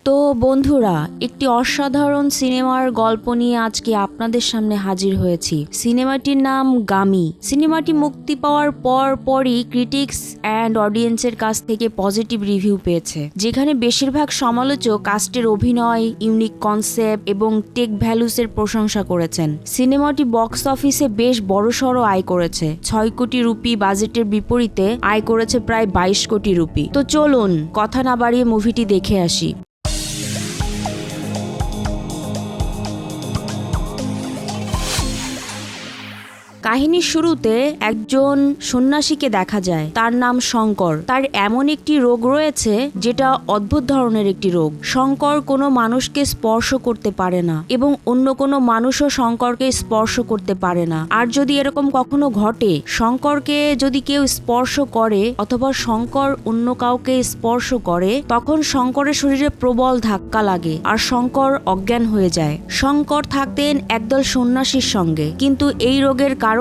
তো বন্ধুরা, একটি অসাধারণ সিনেমার গল্প নিয়ে আজকে আপনাদের সামনে হাজির হয়েছি। সিনেমাটির নাম গামি। সিনেমাটি মুক্তি পাওয়ার পরই ক্রিটিক্স অ্যান্ড অডিয়েন্সের কাছ থেকে পজিটিভ রিভিউ পেয়েছে, যেখানে বেশিরভাগ সমালোচক কাস্টের অভিনয়, ইউনিক কনসেপ্ট এবং টেক ভ্যালুসের প্রশংসা করেছেন। সিনেমাটি বক্স অফিসে বেশ বড়সড় আয় করেছে। 6 কোটি রুপি বাজেটের বিপরীতে আয় করেছে প্রায় 22 কোটি রুপি। তো চলুন কথা না বাড়িয়ে মুভিটি দেখে আসি। কাহিনীর শুরুতে একজন সন্ন্যাসীকে দেখা যায়। তার নাম শঙ্কর। তার এমন একটি রোগ রয়েছে যেটা অদ্ভুত ধরনের একটি রোগ। শঙ্কর কোনো মানুষকে স্পর্শ করতে পারে না এবং অন্য কোনো মানুষও শঙ্করকে স্পর্শ করতে পারে না। আর যদি এরকম কখনো ঘটে, শঙ্করকে যদি কেউ স্পর্শ করে অথবা শঙ্কর অন্য কাউকে স্পর্শ করে, তখন শঙ্করের শরীরে প্রবল ধাক্কা লাগে আর শঙ্কর অজ্ঞান হয়ে যায়। শঙ্কর থাকতেন একদল সন্ন্যাসীর সঙ্গে, কিন্তু এই রোগের কারণে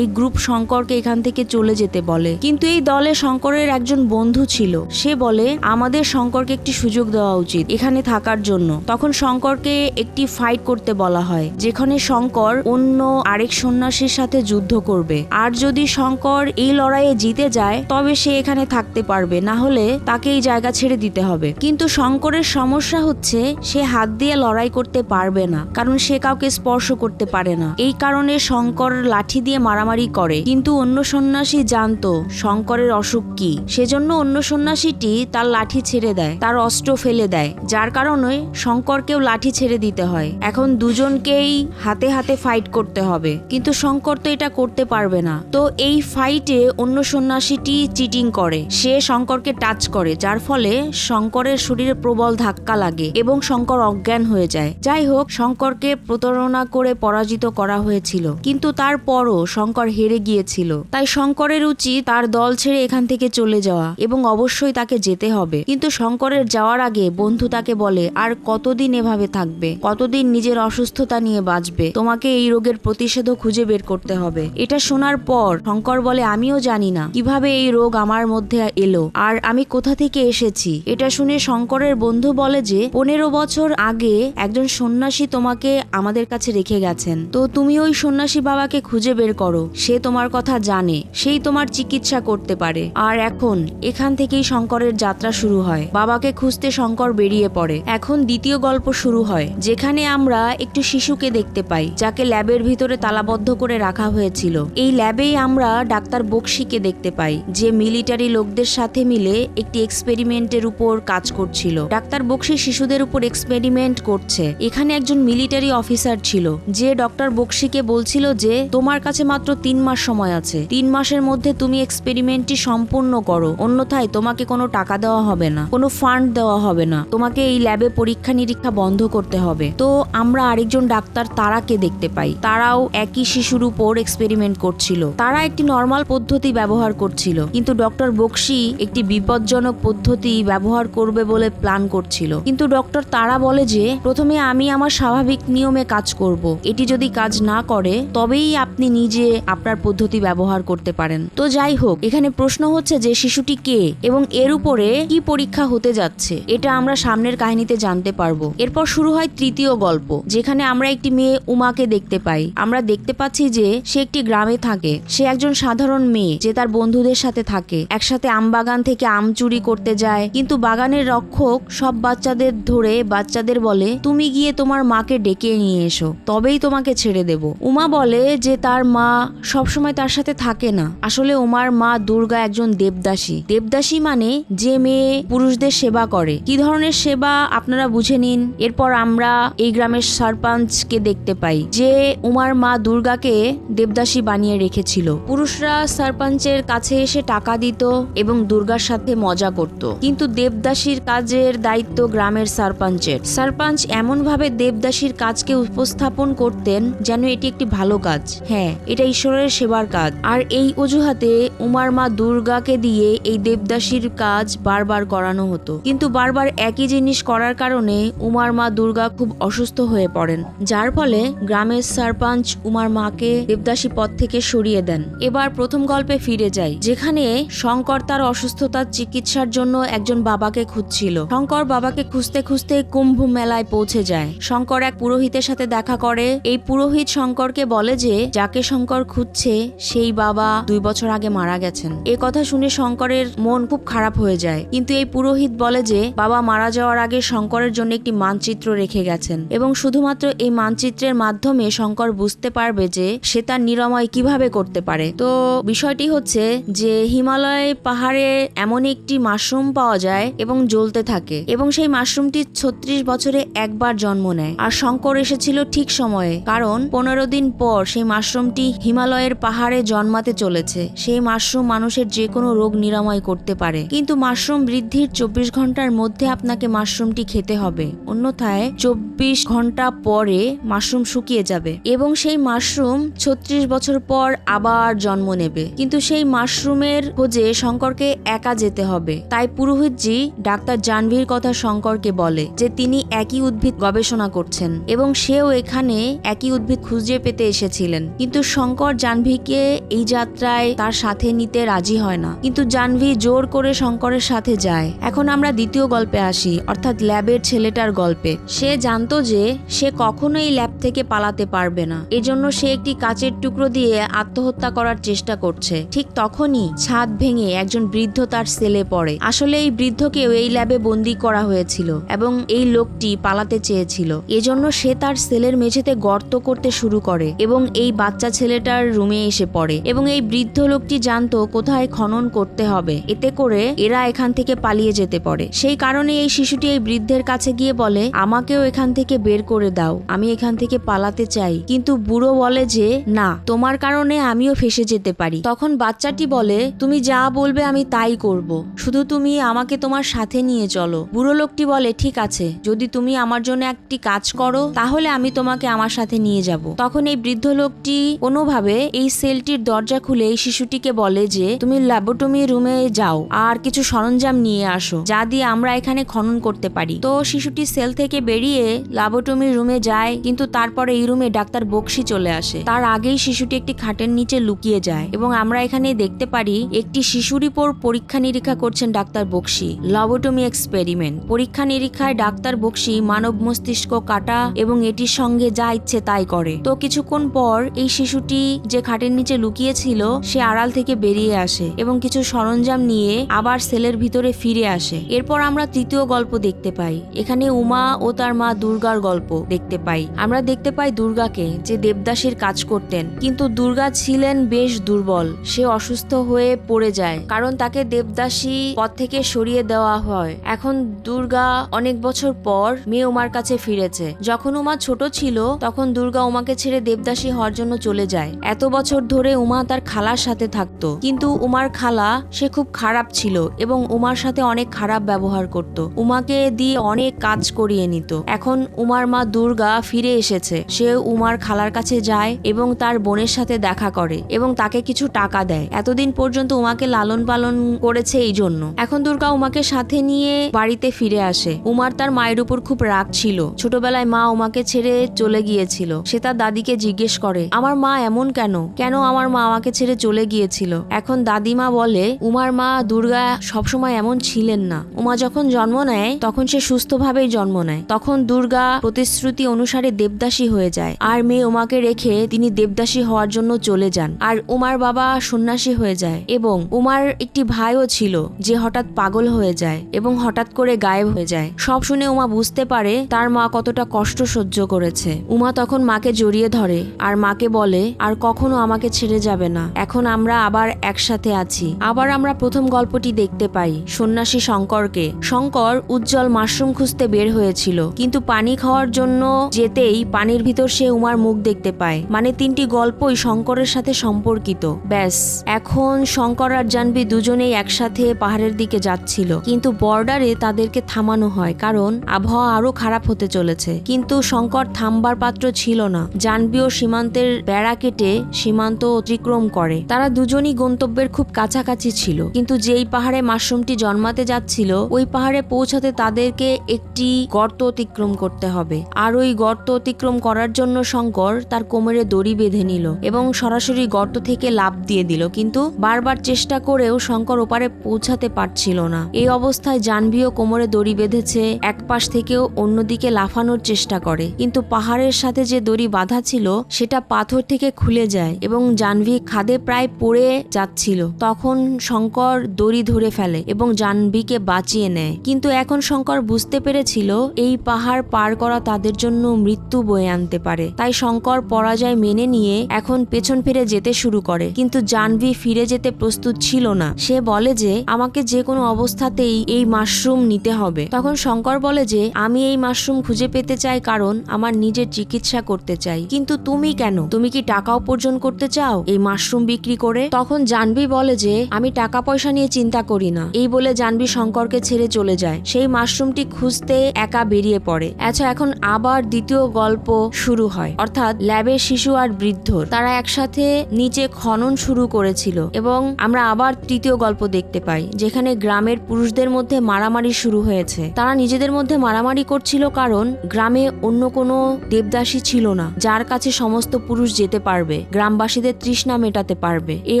এই গ্রুপ শঙ্করকে এখান থেকে চলে যেতে বলে। কিন্তু এই দলে শঙ্করের একজন বন্ধু ছিল। সে বলে আমাদের শঙ্করকে একটি সুযোগ দেওয়া উচিত এখানে থাকার জন্য। তখন শঙ্করকে একটি ফাইট করতে বলা হয়, যেখানে শঙ্কর অন্য আরেক সন্ন্যাসীর সাথে যুদ্ধ করবে। আর যদি শঙ্কর এই লড়াইয়ে জিতে যায় তবে সে এখানে থাকতে পারবে, না হলে তাকে এই জায়গা ছেড়ে দিতে হবে। কিন্তু শঙ্করের সমস্যা হচ্ছে সে হাত দিয়ে লড়াই করতে পারবে না, কারণ সে কাউকে স্পর্শ করতে পারে না। এই কারণে শঙ্কর লাঠি দিয়ে মারামারি করে। কিন্তু অন্য সন্ন্যাসী জানতো শঙ্করের অসুখ কি, সেজন্য অন্য সন্ন্যাসীটি তার লাঠি ছেড়ে দেয়, তার অস্ত্র ফেলে দেয়, যার কারণে শঙ্করকেও লাঠি ছেড়ে দিতে হয়। এখন দুজনকেই হাতে হাতে ফাইট করতে হবে, কিন্তু শঙ্কর তো এটা করতে পারবে না। তো এই ফাইটে অন্য সন্ন্যাসীটি চিটিং করে, সে শঙ্করকে টাচ করে, যার ফলে শঙ্করের শরীরে প্রবল ধাক্কা লাগে এবং শঙ্কর অজ্ঞান হয়ে যায়। যাই হোক, শঙ্করকে প্রতারণা করে পরাজিত করা হয়েছিল, কিন্তু তারপরও শঙ্কর হেরে গিয়েছিল। তাই শঙ্করের উচিত তার দল ছেড়ে এখান থেকে চলে যাওয়া এবং অবশ্যই তাকে যেতে হবে। কিন্তু শঙ্করের যাওয়ার আগে বন্ধু তাকে বলে, আর কতদিন এভাবে থাকবে, কতদিন নিজের অসুস্থতা নিয়ে বাঁচবে, তোমাকে এই রোগের প্রতিষেধক খুঁজে বের করতে হবে। এটা শোনার পর শঙ্কর বলে, আমিও জানি না কিভাবে এই রোগ আমার মধ্যে এলো আর আমি কোথা থেকে এসেছি। এটা শুনে শঙ্করের বন্ধু বলে যে 15 বছর আগে একজন সন্ন্যাসী তোমাকে আমাদের কাছে রেখে গেছেন, তো তুমি ওই সন্ন্যাসী বাবাকে খুঁজে বের করো, সে তোমার কথা জানে, সেই তোমার চিকিৎসা করতে পারে। আর এখন এখান থেকেই শঙ্করের যাত্রা শুরু হয়। বাবাকে খুঁজতে শঙ্কর বেরিয়ে পড়ে। এখন দ্বিতীয় গল্প শুরু হয়, যেখানে আমরা একটি শিশুকে দেখতে পাই, যাকে ল্যাবের ভিতরে তালাবদ্ধ করে রাখা হয়েছিল। এই ল্যাবেই আমরা ডাক্তার বক্সিকে দেখতে পাই, যে মিলিটারি লোকদের সাথে মিলে একটি এক্সপেরিমেন্টের উপর কাজ করছিল। ডাক্তার বক্সি শিশুদের উপর এক্সপেরিমেন্ট করছে। এখানে একজন মিলিটারি অফিসার ছিল, যে ডক্টর বক্সিকে বলছিল যে তোমার কাছে মাত্র 3 মাস সময় আছে, 3 মাসের মধ্যে তুমি এক্সপেরিমেন্টটি সম্পূর্ণ করো, অন্যথায় তোমাকে কোনো টাকা দেওয়া হবে না, কোনো ফান্ড দেওয়া হবে না, তোমাকে এই ল্যাবে পরীক্ষা নিরীক্ষা বন্ধ করতে হবে। তো আমরা আরেকজন ডাক্তার তারাকে দেখতে পাই। তারাও একই শিশুর উপর এক্সপেরিমেন্ট করছিল। তারা একটি নর্মাল পদ্ধতি ব্যবহার করছিল, কিন্তু ডক্টর বক্সি একটি বিপজ্জনক পদ্ধতি ব্যবহার করবে বলে প্ল্যান করছিল। কিন্তু ডক্টর তারা বলে যে প্রথমে আমি আমার স্বাভাবিক নিয়মে কাজ করব, এটি যদি কাজ না করে তবেই আপনি নিজে আপনার পদ্ধতি ব্যবহার করতে পারেন। তো যাই হোক, এখানে প্রশ্ন হচ্ছে যে শিশুটি কে এবং এর উপরে কি পরীক্ষা হতে যাচ্ছে, এটা আমরা সামনের কাহিনীতে জানতে পারবো। এরপর শুরু হয় তৃতীয় গল্প, যেখানে আমরা একটি মেয়ে উমাকে দেখতে পাই। আমরা দেখতে পাচ্ছি যে সে একটি গ্রামে থাকে। সে একজন সাধারণ মেয়ে, যে তার বন্ধুদের সাথে থাকে, একসাথে আম বাগান থেকে আম চুরি করতে যায়। কিন্তু বাগানের রক্ষক সব বাচ্চাদের ধরে বাচ্চাদের বলে, তুমি গিয়ে তোমার মাকে ডেকে নিয়ে এসো, তবেই তোমাকে ছেড়ে দেব। উমা বলে যে তার মা সবসময় তার সাথে থাকে না। আসলে উমার মা দুর্গা একজন দেবদাসী। দেবদাসী মানে যে মেয়ে পুরুষদের সেবা করে। কি ধরনের সেবা আপনারা বুঝে নিন। এরপর আমরা এই গ্রামের সরপঞ্চকে দেখতে পাই, যে উমার মা দুর্গাকে দেবদাসী বানিয়ে রেখেছিল। পুরুষরা সরপঞ্চের কাছে এসে টাকা দিত এবং দুর্গার সাথে মজা করত, কিন্তু দেবদাসীর কাজের দায়িত্ব গ্রামের সরপঞ্চের। সরপঞ্চ এমন ভাবে দেবদাসীর কাজকে উপস্থাপন করতেন যেন এটি একটি ভালো কাজ। হ্যাঁ, হ্যাঁ, এটা ঈশ্বরের সেবার কাজ। আর এই অজুহাতে উমার মা দুর্গাকে দিয়ে এই দেবদাসীর কাজ বারবার করানো হতো, কিন্তু বারবার একই জিনিস করার কারণে উমার মা দুর্গা খুব অসুস্থ হয়ে পড়েন, যার ফলে গ্রামের সরপঞ্চ উমার মাকে দেবদাসী পদ থেকে সরিয়ে দেন। এবার প্রথম গল্পে ফিরে যাই, যেখানে শঙ্কর তার অসুস্থতার চিকিৎসার জন্য একজন বাবাকে খুঁজছিল। শঙ্কর বাবাকে খুঁজতে খুঁজতে কুম্ভ মেলায় পৌঁছে যায়। শঙ্কর এক পুরোহিতের সাথে দেখা করে। এই পুরোহিত শঙ্করকে বলে যে যাকে শঙ্কর খুঁজছে সেই বাবা 2 বছর আগে মারা গেছেন। এ কথা শুনে শঙ্করের মন খুব খারাপ হয়ে যায়, কিন্তু এই পুরোহিত বলে যে বাবা মারা যাওয়ার আগে শঙ্করের জন্য একটি মানচিত্র রেখে গেছেন এবং শুধুমাত্র এই মানচিত্রের মাধ্যমে শঙ্কর বুঝতে পারবে যে সে তার নিরাময় কিভাবে করতে পারে। তো বিষয়টি হচ্ছে যে হিমালয় পাহাড়ে এমন একটি মাশরুম পাওয়া যায় এবং জ্বলতে থাকে, এবং সেই মাশরুমটি 36 বছরে একবার জন্ম নেয়। আর শঙ্কর এসেছিল ঠিক সময়ে, কারণ 15 দিন পর সেই মাশরুমটি হিমালয়ের পাহাড়ে জন্মাতে চলেছে। সেই মাশরুম মানুষের যে কোনো রোগ নিরাময় করতে পারে, কিন্তু মাশরুম বৃদ্ধির 24 ঘন্টার মধ্যে আপনাকে মাশরুমটি খেতে হবে, অন্যথায় 24 ঘন্টা পরে মাশরুম শুকিয়ে যাবে এবং সেই মাশরুম 36 বছর পর আবার জন্ম নেবে। কিন্তু সেই মাশরুমের খোঁজে শঙ্করকে একা যেতে হবে। তাই পুরোহিতজি ডাক্তার জাহ্নবীর কথা শঙ্করকে বলে যে তিনি একই উদ্ভিদ গবেষণা করছেন এবং সেও এখানে একই উদ্ভিদ খুঁজে পেতে এসেছিলেন। কিন্তু শঙ্কর জাহ্নবীকে এই যাত্রায় তার সাথে নিতে রাজি হয় না, কিন্তু জাহ্নবী জোর করে শঙ্করের সাথে যায়। এখন আমরা দ্বিতীয় গল্পে আসি, অর্থাৎ ল্যাবের ছেলেটার গল্পে। সে জানতো যে সে কখনোই ল্যাব থেকে পালাতে পারবে না, এজন্য সে একটি কাচের টুকরো দিয়ে আত্মহত্যা করার চেষ্টা করছে। ঠিক তখনই ছাদ ভেঙে একজন বৃদ্ধ তার সেলে পড়ে। আসলে এই বৃদ্ধকেও এই ল্যাবে বন্দি করা হয়েছিল এবং এই লোকটি পালাতে চেয়েছিল, এজন্য সে তার সেলের মেঝেতে গর্ত করতে শুরু করে এবং এই বাচ্চা ছেলেটার রুমে এসে পড়ে এবং এই বৃদ্ধ লোকটি জানতো কোথায় খনন করতে হবে, এতে করে এরা এখান থেকে পালিয়ে যেতে পারে। সেই কারণে এই শিশুটি এই বৃদ্ধের কাছে গিয়ে বলে, আমাকেও এখান থেকে বের করে দাও, আমি এখান থেকে পালাতে চাই। কিন্তু বুড়ো বলে যে না, তোমার কারণে আমিও ফেসে যেতে পারি। তখন বাচ্চাটি বলে, তুমি যা বলবে আমি তাই করব, শুধু তুমি আমাকে তোমার সাথে নিয়ে চলো। বুড়ো লোকটি বলে, ঠিক আছে, যদি তুমি আমার জন্য একটি কাজ করো তাহলে আমি তোমাকে আমার সাথে নিয়ে যাব। তখন এই বৃদ্ধ লোকটি কোনোভাবে এই সেলটির দরজা খুলে এই শিশুটিকে বলে যে তুমি ল্যাবরেটরি রুমে যাও আর কিছু সরঞ্জাম নিয়ে আসো যা দিয়ে আমরা এখানে খনন করতে পারি। তো শিশুটি সেল থেকে বেরিয়ে ল্যাবরেটরি রুমে যায়, কিন্তু তারপরে এই রুমে ডাক্তার বক্সি চলে আসে। তার আগেই শিশুটি একটি খাটের নিচে লুকিয়ে যায় এবং আমরা এখানে দেখতে পারি একটি শিশুর উপর পরীক্ষা নিরীক্ষা করছেন ডাক্তার বক্সি। ল্যাবরেটরি এক্সপেরিমেন্ট পরীক্ষা নিরীক্ষায় ডাক্তার বক্সি মানব মস্তিষ্ক কাটা এবং এটির সঙ্গে যা ইচ্ছে তাই করে। তো কিছুক্ষণ পর এই শিশুটি যে খাটের নিচে লুকিয়ে ছিল সে আড়াল থেকে বেরিয়ে আসে এবং কিছু সরঞ্জাম নিয়ে আবার সেলের ভিতরে ফিরে আসে। এরপর আমরা তৃতীয় গল্প দেখতে পাই। এখানে উমা ও তার মা দুর্গার গল্প দেখতে পাই। আমরা দেখতে পাই দুর্গাকে, যে দেবদাসীর কাজ করতেন, কিন্তু দুর্গা ছিলেন বেশ দুর্বল। সে অসুস্থ হয়ে পড়ে যায় কারণ তাকে দেবদাসী পদ থেকে সরিয়ে দেওয়া হয়। এখন দুর্গা অনেক বছর পর মেয়ে উমার কাছে ফিরেছে। যখন উমা ছোট ছিল তখন দুর্গা উমাকে ছেড়ে দেবদাসী হওয়ার জন্য চলে যায়। এত বছর ধরে উমা তার খালার সাথে থাকতো, কিন্তু উমার খালা সে খুব খারাপ ছিল এবং উমার সাথে অনেক খারাপ ব্যবহার করত। উমাকে দিয়ে অনেক কাজ করিয়ে নিত। এখন উমার মা দুর্গা ফিরে এসেছে। সে উমার খালার কাছে যায় এবং তার বোনের সাথে দেখা করে এবং তাকে কিছু টাকা দেয়। এতদিন পর্যন্ত উমাকে লালন পালন করেছে এই জন্য। এখন দুর্গা উমাকে সাথে নিয়ে বাড়িতে ফিরে আসে। উমার তার মায়ের উপর খুব রাগ ছিল। ছোটবেলায় মা উমাকে ছেড়ে চলে গিয়েছিল। সে তার দাদিকে জিজ্ঞেস করে, আমার মা এমন কেন আমার মা আমাকে ছেড়ে চলে গিয়েছিল। এখন দাদিমা বলে, উমার মা দুর্গা সবসময় এমন ছিলেন না। উমা যখন জন্ম নেয় তখন সে সুস্থভাবেই জন্ম নেয়। তখন দুর্গা প্রতিশ্রুতি অনুসারে দেবদাসী হয়ে যায় আর মেয়ে উমাকে রেখে তিনি দেবদাসী হওয়ার জন্য চলে যান। আর উমার বাবা সন্ন্যাসী হয়ে যায় এবং উমার একটি ভাইও ছিল যে হঠাৎ পাগল হয়ে যায় এবং হঠাৎ করে গায়েব হয়ে যায়। সব শুনে উমা বুঝতে পারে তার মা কতটা কষ্ট সহ্য করেছে। উমা তখন মাকে জড়িয়ে ধরে আর মাকে বলে, আর কখনো আমাকে ছেড়ে যাবে না, এখন আমরা আবার একসাথে আছি। আবার আমরা প্রথম গল্পটি দেখতে পাই সন্ন্যাসী শঙ্করকে। শঙ্কর উজ্জ্বল মাশরুম খুঁজতে বের হয়েছিল, কিন্তু পানি খাওয়ার জন্য যেতেই পানির ভিতর সে উমার মুখ দেখতে পায়। মানে 3টি গল্পই শঙ্করের সাথে সম্পর্কিত। ব্যাস, এখন শঙ্কর আর জাহ্নবী দুজনেই একসাথে পাহাড়ের দিকে যাচ্ছিল, কিন্তু বর্ডারে তাদেরকে থামানো হয় কারণ আবহাওয়া আরো খারাপ হতে চলেছে। কিন্তু শঙ্কর থামবার পাত্র ছিল না। জাহ্নবীও সীমান্তের বেড়া কেটে সীমান্ত অতিক্রম করে। তারা দুজনই গন্তব্যের খুব কাছাকাছি ছিল, কিন্তু যেই পাহাড়ে মাশরুমটি জন্মাতে যাচ্ছিল ওই পাহাড়ে পৌঁছাতে তাদেরকে একটি গর্ত অতিক্রম করতে হবে। আর ওই গর্ত অতিক্রম করার জন্য শঙ্কর তার কোমরে দড়ি বেঁধে নিল এবং সরাসরি গর্ত থেকে লাফ দিয়ে দিল, কিন্তু বারবার চেষ্টা করেও শঙ্কর ওপারে পৌঁছাতে পারছিল না। এই অবস্থায় জাহ্নবীও কোমরে দড়ি বেঁধেছে, এক পাশ থেকেও অন্যদিকে লাফানোর চেষ্টা করে, কিন্তু পাহাড়ের সাথে যে দড়ি বাঁধা ছিল সেটা পাথর থেকে খুলে যায় এবং জাহ্নবী খাদে প্রায় পড়ে যাচ্ছিল। তখন শঙ্কর দড়ি ধরে ফেলে এবং জাহ্নবীকে বাঁচিয়ে নেয়। কিন্তু এখন শঙ্কর বুঝতে পেরেছিল এই পাহাড় পার করা তাদের জন্য মৃত্যু বয়ে আনতে পারে। তাই শঙ্কর পরাজয় মেনে নিয়ে এখন পেছন ফিরে যেতে শুরু করে, কিন্তু জাহ্নবী ফিরে যেতে প্রস্তুত ছিল না। সে বলে যে আমাকে যে কোনো অবস্থাতেই এই মাশরুম নিতে হবে। তখন শঙ্কর বলে যে আমি এই মাশরুম খুঁজে পেতে চাই কারণ আমার নিজের চিকিৎসা করতে চাই, কিন্তু তুমি কেন? তুমি কি টাকা উপার্জন করতে চাও এই মাশরুম বিক্রি করে? তখন জাহ্নবী বলে যে আমি টাকা পয়সা নিয়ে চিন্তা করি না। এই বলে জাহ্নবী শঙ্করকে ছেড়ে চলে যায়। সেই মাশরুমটি খুঁজতে একা বেরিয়ে পড়ে। আচ্ছা, এখন আবার দ্বিতীয় গল্প শুরু হয়, অর্থাৎ ল্যাবের শিশু আর বৃদ্ধ তারা একসাথে নিচে খনন শুরু করেছিল এবং আমরা আবার তৃতীয় গল্প দেখতে পাই যেখানে গ্রামের পুরুষদের মধ্যে মারামারি শুরু হয়েছে। তারা নিজেদের মধ্যে মারামারি করছিল কারণ গ্রামে অন্য কোনো দেবদাসী ছিল না যার কাছে সমস্ত পুরুষ যেতে পারবে, গ্রামবাসীদের তৃষ্ণা মেটাতে পারবে। এই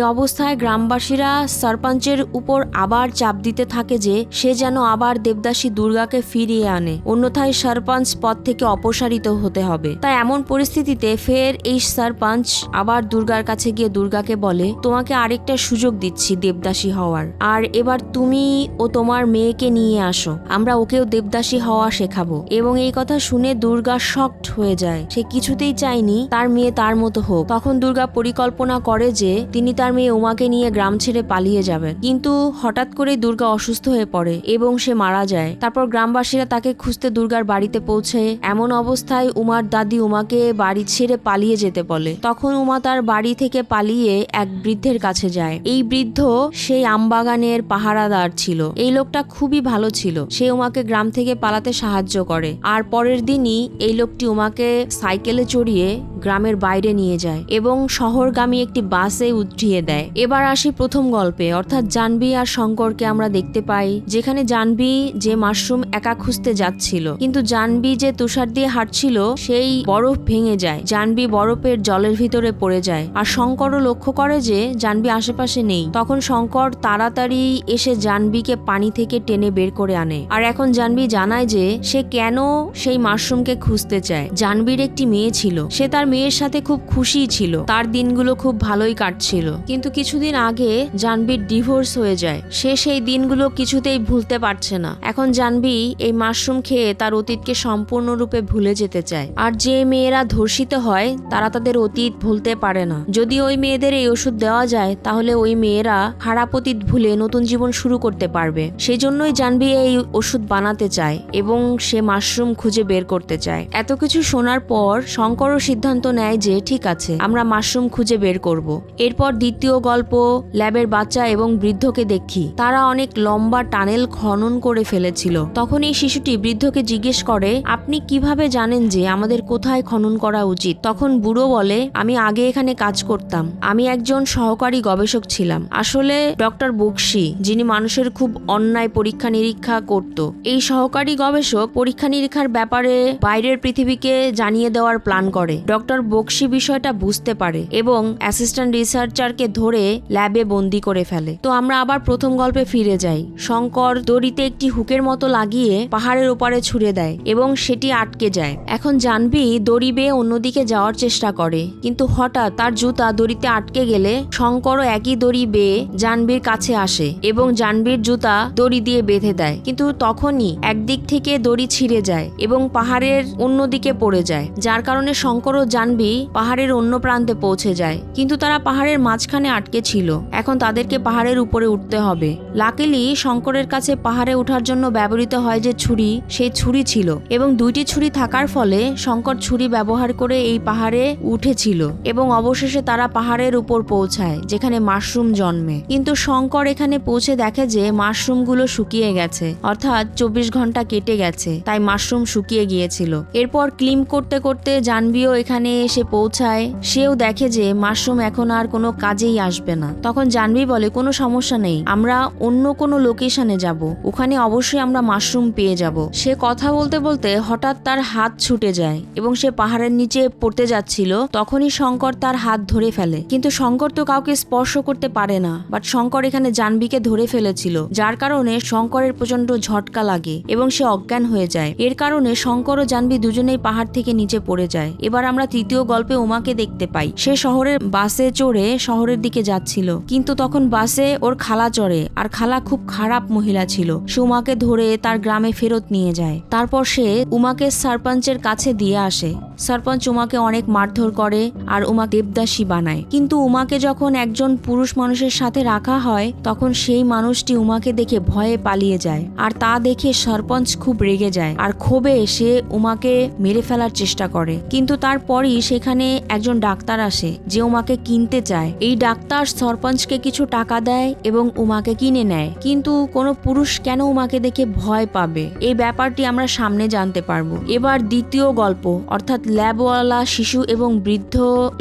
অবস্থায় গ্রামবাসীরা সরপঞ্চের উপর আবার চাপ দিতে থাকে যে সে যেন আবার দেবদাসী দুর্গাকে ফিরিয়ে আনে, অন্যথায় সরপঞ্চ পদ থেকে অপসারিত হতে হবে। তাই এমন পরিস্থিতিতে ফের এই সরপঞ্চ আবার দুর্গার কাছে গিয়ে দুর্গাকে বলে তোমাকে আরেকটা সুযোগ দিচ্ছি দেবদাসী হওয়ার, আর এবার তুমি ও তোমার মেয়েকে নিয়ে আসো, আমরা ওকেও দেবদাসী হওয়া শেখাবো। এবং এই কথা শুনে দুর্গা শকড হয়ে যায়। সে কিছুতেই চায়নি তার মেয়ে তার মতো হোক। তখন দুর্গা পরিকল্পনা করে যে তিনি তার মেয়ে উমাকে নিয়ে গ্রাম ছেড়ে পালিয়ে যাবেন, কিন্তু হঠাৎ করে দুর্গা অসুস্থ হয়ে পড়ে এবং সে মারা যায়। তারপর গ্রামবাসীরা তাকে খুঁজতে দুর্গার বাড়িতে পৌঁছে। এমন অবস্থায় উমার দাদি উমাকে বাড়ি ছেড়ে পালিয়ে যেতে বলে। তখন উমা তার বাড়ি থেকে পালিয়ে এক বৃদ্ধের কাছে যায়। এই বৃদ্ধ সেই আমবাগানের পাহারাদার ছিল। এই লোকটা খুবই ভালো ছিল। সে উমাকে গ্রাম থেকে পালাতে সাহায্য করে, আর পরের দিনই এই লোকটি উমাকে সাইকেলে চড়িয়ে গ্রামের বাইরে নিয়ে যায় এবং শহরগামী একটি বাসে উঠিয়ে দেয়। এবার আসি প্রথম গল্পে, অর্থাৎ জাহ্নবী আর শঙ্করকে আমরা দেখতে পাই যেখানে জাহ্নবী যে মাশরুম একা খুঁজতে যাচ্ছিল, কিন্তু জাহ্নবী যে তুষার দিয়ে হাঁটছিল সেই বরফ ভেঙে যায়। জাহ্নবী বরফের জলের ভিতরে পড়ে যায় আর শঙ্করও লক্ষ্য করে যে জাহ্নবী আশেপাশে নেই। তখন শঙ্কর তাড়াতাড়ি এসে জাহ্নবীকে পানি থেকে টেনে বের করে আনে। আর এখন জাহ্নবী জানায় যে সে কেন সেই মাশরুমকে খুঁজতে চায়। জাহ্নবীর একটি মেয়ে ছিল, সে তার মেয়ের সাথে খুব খুশি ছিল, তার দিনগুলো খুব ভালোই কাটছিল, কিন্তু কিছুদিন আগে জাহ্নবীর ডিভোর্স হয়ে যায়। সে সেই দিনগুলো কিছুতেই ভুলতে পারছে না। এখন জাহ্নবী এই মাশরুম খেয়ে তার অতীতকে সম্পূর্ণরূপে ভুলে যেতে চায়। আর যে মেয়েরা ধর্ষিত হয় তারা তাদের অতীত ভুলতে পারে না। যদি ওই মেয়েদের এই ওষুধ দেওয়া যায় তাহলে ওই মেয়েরা খারাপ অতীত ভুলে নতুন জীবন শুরু করতে পারবে। সেই জন্যই জাহ্নবী এই ওষুধ বানাতে চায় এবং সে মাশরুম খুঁজে বের করতে চায়। এত কিছু শোনার পর শঙ্করও সিদ্ধান্ত নেয় যে ঠিক আছে, আমরা মাশরুম খুঁজে বের করব। এরপর দ্বিতীয় গল্প ল্যাবের বাচ্চা এবং বৃদ্ধকে দেখি। তারা অনেক লম্বা টানেল খনন করে ফেলেছিল। তখন এই শিশুটি বৃদ্ধকে জিজ্ঞেস করে আপনি কিভাবে জানেন যে আমাদের কোথায় খনন করা উচিত? তখন বুড়ো বলে আমি আগে এখানে কাজ করতাম, আমি একজন সহকারী গবেষক ছিলাম। আসলে ডক্টর বক্সি, যিনি মানুষের খুব অন্যায় পরীক্ষা নিরীক্ষা করত, এই সহকারী গবেষক পরীক্ষা নিরীক্ষার ব্যাপারে বাইরের পৃথিবীকে জানিয়ে দেওয়ার প্ল্যান করে। ডক্টর বক্সি বিষয়টা বুঝতে পারে এবং অ্যাসিস্ট্যান্ট রিসার্চারকে ধরে ল্যাবে বন্দি করে ফেলে। তো আমরা আবার প্রথম গল্পে ফিরে যাই। শঙ্কর দড়িতে একটি হুকের মতো লাগিয়ে পাহাড়ের ওপারে ছুড়ে দেয় এবং সেটি আটকে যায়। এখন জাহ্নবী দড়ি বেয়ে অন্যদিকে যাওয়ার চেষ্টা করে, কিন্তু হঠাৎ তার জুতা দড়িতে আটকে গেলে শঙ্করও একই দড়ি বেয়ে জাহ্নবীর কাছে আসে এবং জাহ্নবীর জুতা দড়ি দিয়ে বেঁধে দেয়। কিন্তু তখনই একদিক থেকে দড়ি ছিঁড়ে যায় এবং পাহাড়ের অন্যদিকে পড়ে যায়, যার কারণে শঙ্কর ও জাহ্নবী পাহাড়ের অন্য প্রান্তে পৌঁছে যায়। কিন্তু তারা পাহাড়ের মাঝখানে আটকে ছিল। এখন তাদেরকে পাহাড়ের উপরে উঠতে হবে। লাকিলি শঙ্করের কাছে পাহাড়ে ওঠার জন্য ব্যবহৃত হয় যে ছুরি, সেই ছুরি ছিল এবং দুইটি ছুরি থাকার ফলে শঙ্কর ছুরি ব্যবহার করে এই পাহাড়ে উঠেছিল এবং অবশেষে তারা পাহাড়ের উপর পৌঁছায় যেখানে মাশরুম জন্মে। কিন্তু শঙ্কর এখানে পৌঁছে দেখে যে মাশরুমগুলো শুকিয়ে গেছে, অর্থাৎ 24 ঘন্টা কেটে গেছে, তাই মাশরুম শুকিয়ে গিয়েছিল। এরপর ক্লিম করতে করতে জাহ্নবীও এখানে সেখানে এসে পৌঁছায় সেও দেখে যে মাশরুম এখন আর কোনো কাজেই আসবে না। তখন জাহ্নবী বলে কোনো সমস্যা নেই, আমরা অন্য কোনো লোকেশনে যাব, ওখানে অবশ্যই আমরা মাশরুম পেয়ে যাব। সে কথা বলতে বলতে হঠাৎ তার হাত ছুটে যায় এবং সে পাহাড়ের নিচে পড়তে যাচ্ছিল। তখনই শঙ্কর তার হাত ধরে ফেলে, কিন্তু শঙ্কর তো কাউকে স্পর্শ করতে পারে না, বাট শঙ্কর এখানে জাহ্নবীকে ধরে ফেলেছিল, যার কারণে শঙ্করের প্রচন্ড ঝটকা লাগে এবং সে অজ্ঞান হয়ে যায়। এর কারণে শঙ্কর ও জাহ্নবী দুজনেই পাহাড় থেকে নিচে পড়ে যায়। এবার আমরা তৃতীয় গল্পে উমাকে দেখতে পাই। সে শহরের বাসে চড়ে শহরের দিকে যাচ্ছিল, কিন্তু তখন বাসে ওর খালা চড়ে, আর খালা খুব খারাপ মহিলা ছিল। সে উমাকে ধরে তার গ্রামে ফেরত নিয়ে যায়। তারপর সে উমাকে সরপঞ্চের কাছে দিয়ে আসে। সরপঞ্চ উমাকে অনেক মারধর করে আর উমা দেবদাসী বানায়। কিন্তু উমাকে যখন একজন পুরুষ মানুষের সাথে রাখা হয় তখন সেই মানুষটি উমাকে দেখে ভয়ে পালিয়ে যায়, আর তা দেখে সরপঞ্চ খুব রেগে যায় আর ক্ষোভে সে উমাকে মেরে ফেলার চেষ্টা করে। কিন্তু তারপরই সেখানে একজন ডাক্তার আসে যে উমাকে কিনতে চায়। এই ডাক্তার সরপঞ্চকে কিছু টাকা দেয় এবং উমাকে কিনে নেয়। কিন্তু কোনো পুরুষ কেন উমাকে দেখে ভয় পাবে, এই ব্যাপারটি আমরা সামনে জানতে পারবো। এবার দ্বিতীয় গল্প, অর্থাৎ ল্যাবওয়ালা শিশু এবং বৃদ্ধ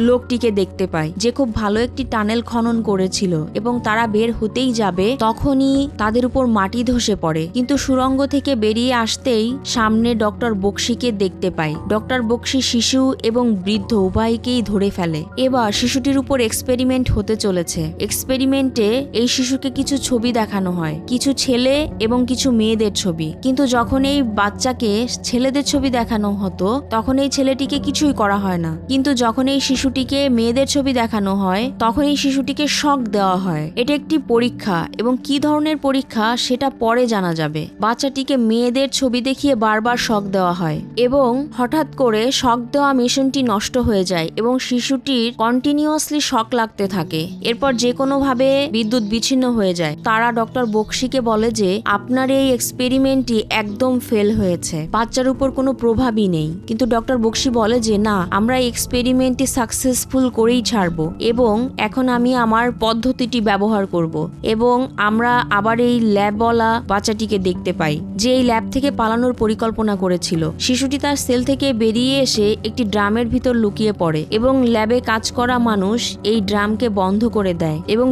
লোকটিকে দেখতে পাই, যে খুব ভালো একটি টানেল খনন করেছিল এবং তারা বের হতেই যাবে তখনই তাদের উপর মাটি ধসে পড়ে। কিন্তু সুড়ঙ্গ থেকে বেরিয়ে আসতেই সামনে ডক্টর বক্সিকে দেখতে পাই। ডক্টর বক্সি শিশু এবং বৃদ্ধ উভয়কেই ধরে ফেলে। এবার শিশুটির উপর এক্সপেরিমেন্ট হতে চলেছে। এক্সপেরিমেন্টে এই শিশুকে কিছু ছবি দেখানো হয়, কিছু ছেলে এবং কিছু মেয়েদের ছবি। কিন্তু যখন এই বাচ্চাকে ছেলেদের ছবি দেখানো হতো তখন এই ছেলেটিকে কিছুই করা হয় না, কিন্তু যখন এই শিশুটিকে মেয়েদের ছবি দেখানো হয় তখন এই শিশুটিকে শক দেওয়া হয়। এটা একটি পরীক্ষা এবং কি ধরনের পরীক্ষা সেটা পরে জানা যাবে। বাচ্চাটিকে মেয়েদের ছবি দেখিয়ে বারবার শক দেওয়া হয় এবং হঠাৎ করে শক দেওয়া মেশিনটি নষ্ট হয়ে যায় এবং শিশুটির কন্টিনিউয়াসলি শক লাগতে থাকে। এরপর যে কোনো ভাবে বিদ্যুৎ বিচ্ছিন্ন হয়ে যায়। তারা ডক্টর বক্সিকে বলে যে আপনার এই এক্সপেরিমেন্টটি একদম ফেল হয়েছে, বাচ্চার উপর কোনো প্রভাবই নেই। কিন্তু ডক্টর বক্সি বলে যে না, আমরা এই এক্সপেরিমেন্টটি সাকসেসফুল করেই ছাড়বো এবং এখন আমি আমার পদ্ধতিটি ব্যবহার করব। এবং আমরা আবার এই ল্যাবওয়ালা বাচ্চাটিকে দেখতে পাই যে এই ল্যাব থেকে পালানোর পরিকল্পনা করেছিল। শিশুটি তার সেল থেকে বেরিয়ে এসে একটি ড্রামের ভিতর লুকিয়ে পড়ে এবং ল্যাবে কাজ করা মানুষ এই ড্রামকে বন্ধ করে দেয় এবং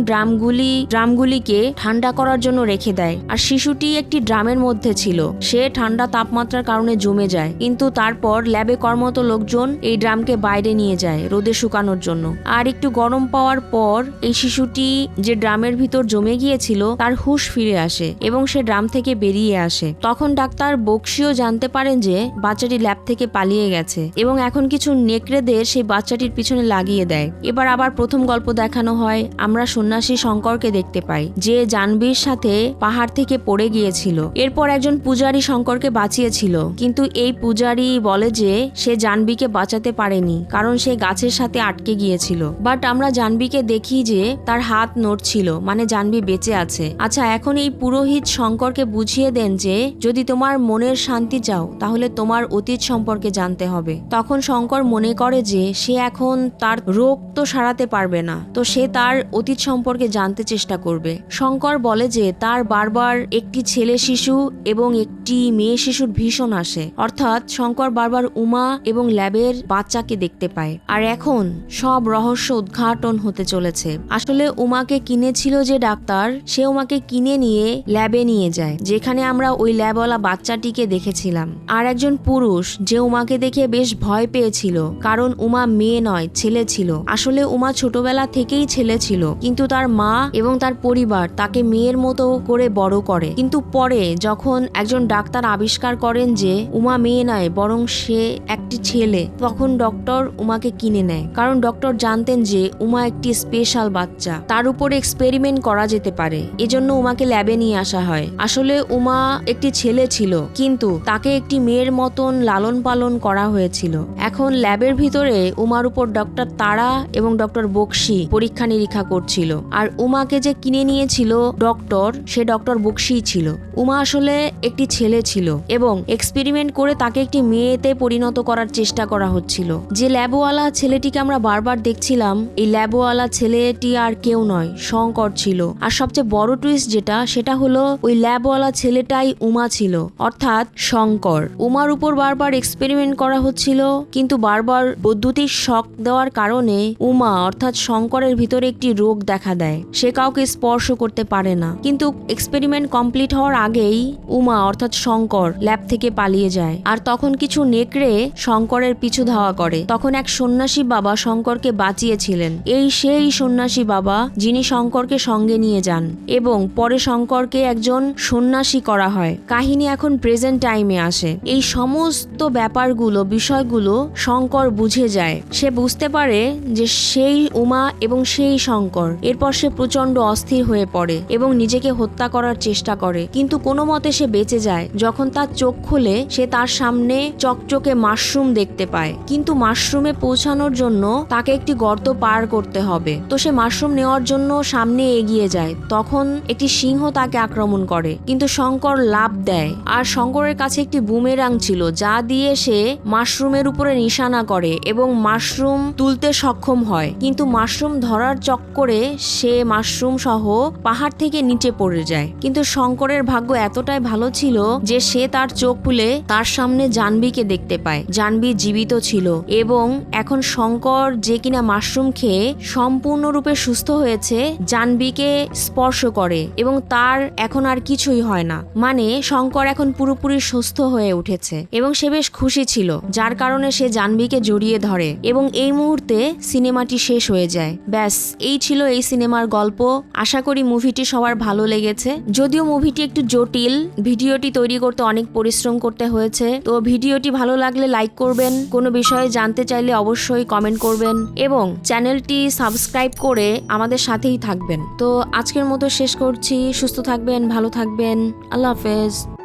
ড্রামগুলিকে ঠান্ডা করার জন্য রেখে দেয়। আর শিশুটি একটি ড্রামের মধ্যে ছিল, সে ঠান্ডা তাপমাত্রার কারণে জমে যায়। কিন্তু তারপর ল্যাবে কর্মরত লোকজন এই ড্রামকে বাইরে নিয়ে যায় রোদে শুকানোর জন্য। আর একটু গরম পাওয়ার পর এই শিশুটি যে ড্রামের ভিতর জমে গিয়েছিল তার হুঁশ ফিরে আসে এবং সে ড্রাম থেকে বেরিয়ে আসে। তখন ডাক্তার বক্সিও জানতে পারেন যে বাচ্চাটি ল্যাব থেকে পালিয়ে গেছে এবং এখন কিছু নেকড়েদের সেই বাচ্চাটির পিছনে লাগিয়ে দেয়। এবার আবার প্রথম গল্প দেখানো হয়। আমরা সন্ন্যাসী শঙ্করকে দেখতে পাই যে জাহ্নবীর সাথে পাহাড় থেকে পড়ে গিয়েছিল। এরপর একজন পূজারী শঙ্করকে বাঁচিয়েছিল, কিন্তু এই পূজারী বলে যে সে জাহ্নবীকে বাঁচাতে পারেনি কারণ সে গাছের সাথে আটকে গিয়েছিল। বাট আমরা জাহ্নবীকে দেখি যে তার হাত নড়ছিল, মানে জাহ্নবী বেঁচে আছে। আচ্ছা, এখন এই পুরোহিত শঙ্করকে বুঝিয়ে দেন যে যদি তোমার মনের শান্তি চাও তাহলে তোমার অতীত সম্পর্কে জানতে হবে। তখন শঙ্কর মনে করে যে সে এখন তার রোগ তো সারাতে পারবে না, তো সে তার অতীত সম্পর্কে জানতে চেষ্টা করবে। শঙ্কর বলে যে তার বারবার একটি ছেলে শিশু এবং একটি মেয়ে শিশুর ভীষণ আসে, অর্থাৎ শঙ্কর বারবার উমা এবং ল্যাবের বাচ্চাকে দেখতে পায়। আর এখন সব রহস্য উদ্ঘাটন হতে চলেছে। আসলে উমাকে কিনেছিল যে ডাক্তার, সে উমাকে কিনে নিয়ে ল্যাবে নিয়ে যায়, যেখানে আমরা ওই ল্যাবওয়ালা বাচ্চাটিকে দেখেছিলাম। আর একজন পুরুষ যে উমাকে দেখে বেশ ভয় পেয়েছিল, কারণ উমা মেয়ে নয়, ছেলে ছিল। আসলে উমা ছোটবেলা থেকেই ছেলে ছিল, কিন্তু তার মা এবং তার পরিবার তাকে মেয়ের মতো করে বড় করে। কিন্তু পরে যখন একজন ডাক্তার আবিষ্কার করেন যে উমা মেয়ে নয় বরং সে একটি ছেলে, তখন ডক্টর উমাকে কিনে নেয়, কারণ ডক্টর জানতেন যে উমা একটি স্পেশাল বাচ্চা, তার উপরে এক্সপেরিমেন্ট করা যেতে পারে। এজন্য উমাকে ল্যাবে নিয়ে আসা হয়। আসলে উমা একটি ছেলে ছিল, কিন্তু তাকে একটি মেয়ের মতন লালন পালন করা হয়েছিল। এখন ল্যাবের ভিতরে উমার উপর ডক্টর তারা এবং ডক্টর বক্সি পরীক্ষা নিরীক্ষা করছিল। আর উমাকে যে কিনে নিয়েছিল ডক্টর, সে ডক্টর বক্সি ছিল। উমা আসলে একটি ছেলে ছিল এবং এক্সপেরিমেন্ট করে তাকে একটি মেয়েতে পরিণত করার চেষ্টা করা হচ্ছিল। যে ল্যাবওয়ালা ছেলেটিকে আমরা বারবার দেখছিলাম, এই ল্যাবওয়ালা ছেলেটি আর কেউ নয়, শঙ্কর ছিল। আর সবচেয়ে বড় টুইস্ট যেটা, সেটা হলো ওই ল্যাবওয়ালা ছেলেটাই উমা ছিল, অর্থাৎ শঙ্কর। উমার উপর বারবার এক্সপেরিমেন্ট করা হচ্ছিল, কিন্তু বারবার বারবার বৈদ্যুতিক শক দেওয়ার কারণে উমা অর্থাৎ শঙ্করের ভিতরে একটি রোগ দেখা দেয়। সে কাউকে স্পর্শ করতে পারে না। কিন্তু এক্সপেরিমেন্ট কমপ্লিট হওয়ার আগেই উমা অর্থাৎ শঙ্কর ল্যাব থেকে পালিয়ে যায়। আর তখন কিছু নেকড়ে শঙ্করের পিছু ধাওয়া করে। তখন এক সন্ন্যাসী বাবা শঙ্করকে বাঁচিয়েছিলেন। এই সেই সন্ন্যাসী বাবা যিনি শঙ্করকে সঙ্গে নিয়ে যান এবং পরে শঙ্করকে একজন সন্ন্যাসী করা হয়। কাহিনী এখন প্রেজেন্ট টাইমে আসে। এই সমস্ত ব্যাপারগুলো বিষয়গুলো শঙ্কর বুঝে যায়। সে বুঝতে পারে যে সেই উমা এবং সেই শঙ্কর। এরপর সে প্রচন্ড অস্থির হয়ে পড়ে এবং নিজেকে হত্যা করার চেষ্টা করে, কিন্তু কোনো মতে সে বেঁচে যায়। যখন তার চোখ খুলে সে তার সামনে চকচকে মাশরুম দেখতে পায়, কিন্তু মাশরুমে পৌঁছানোর জন্য তাকে একটি গর্ত পার করতে হবে। তো সে মাশরুম নেওয়ার জন্য সামনে এগিয়ে যায়। তখন একটি সিংহ তাকে আক্রমণ করে, কিন্তু শঙ্কর লাফ দেয়। আর শঙ্করের কাছে একটি বুমেরাং ছিল, যা দিয়ে সে মাশরুমের উপরে নিশানা করে এবং মাশরুম তুলতে সক্ষম হয়। কিন্তু মাশরুম ধরার চক্করে সে মাশরুম সহ পাহাড় থেকে নিচে পড়ে যায়। কিন্তু শঙ্করের ভাগ্য এতটাই ভালো ছিল যে সে তার চোখ খুলে তার সামনে জাহ্নবীকে দেখতে পায়। জাহ্নবী জীবিত ছিল এবং এখন শঙ্কর যে কিনা মাশরুম খেয়ে সম্পূর্ণরূপে সুস্থ হয়েছে জাহ্নবীকে স্পর্শ করে এবং তার এখন আর কিছুই হয় না। মানে শঙ্কর এখন পুরোপুরি সুস্থ হয়ে উঠেছে এবং সে বেশ খুশি ছিল, যার কারণে সে জাহ্নবীকে জড়িয়ে ধরে এবং এই মুহূর্তে সিনেমাটি শেষ হয়ে যায়। ব্যাস, এই ছিল এই সিনেমার গল্প। আশা করি মুভিটি সবার ভালো লেগেছে। যদিও মুভিটি একটু জটিল, ভিডিওটি তৈরি করতে অনেক পরিশ্রম করতে হয়েছে। তো ভিডিওটি ভালো লাগলে লাইক করবেন, কোনো বিষয়ে জানতে চাইলে অবশ্যই কমেন্ট করবেন এবং চ্যানেলটি সাবস্ক্রাইব করে আমাদের সাথেই থাকবেন। তো আজকের মতো শেষ করছি। সুস্থ থাকবেন, ভালো থাকবেন। আল্লাহ হাফেজ।